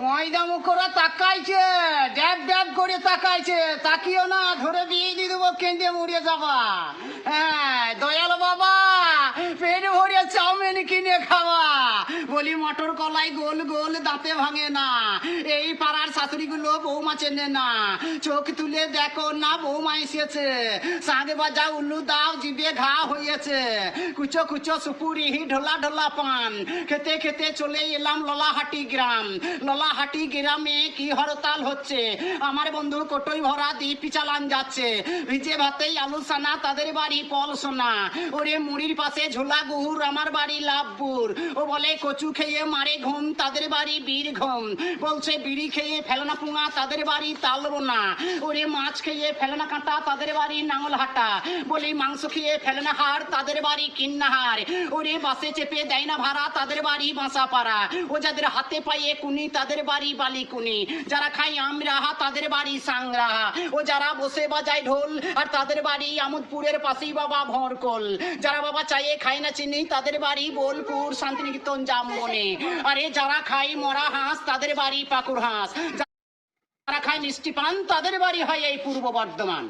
ময়দা মুখরা তাকাইছে, ড্যাব ড্যাব করে তাকাইছে। তাকিও না, ধরে বিয়ে দিয়ে দেবো, কেঁদে মরে যাবা। হ্যাঁ দয়াল বাবা, পেট ভরে চাউমিন কিনে খাওয়া। বলি মটর কলাই গোল গোল, দাঁতে ভাঙে না। এই পাড়ার শাশুড়িগুলো বৌমা চেনে না। চোখ তুলে দেখো না, বৌমা এসেছে। সাঁগে বাজা উল্লু দাও, জিভে ঘা হয়েছে। কুচো কুচো সুপুরি, ঢোলা ঢোলা পান। খেতে খেতে চলে এলাম ললাহাটি গ্রাম। ললাহাটি গ্রামে কি হরতাল হচ্ছে। আমার বন্ধু কোটোই ভরা দ্বীপ চালান যাচ্ছে। ভিজে ভাতেই আলু সানা, তাদের বাড়ি পলসোনা। ওরে মুড়ির পাশে ঝোলা গুহুর, আমার বাড়ি লাভপুর। ও বলে কচু খেয়ে মারে ঘুম, তাদের বাড়ি বীরঘুম। বলছে বিড়ি খেয়ে ফেলনা পুঙা, তাদের বাড়ি তালবোনা। ওরে মাছ খেয়ে ফেলনা কাঁটা, তাদের বাড়ি নাঙ্গলহাটা। বলি মাংস খেয়ে ফেলনা হাড়, তাদের বাড়ি কিন্নাহার। ওরে বাসে চেপে দেয় না ভাড়া, তাদের বাড়ি বাঁসাপাড়া। ও যাদের হাতে পায়ে কুনি, তাদের বাড়ি বালিকুনি। যারা খায় আমরাহা, তাদের বাড়ি সাংরাহা। ও যারা বসে বাজায় ঢোল, আর তাদের বাড়ি আমোদপুরের পাশেই বাবা ভরকল। যারা বাবা চায়ে খায় না চিনি, তাদের বাড়ি বোলপুর শান্তিনিকেতন জামবনে। আরে যারা খায় মরা হাঁস, তাদের বাড়ি পাকুড় হাঁস। যারা খায় মিষ্টি পান, তাদের বাড়ি হয় এই পূর্ব বর্ধমান।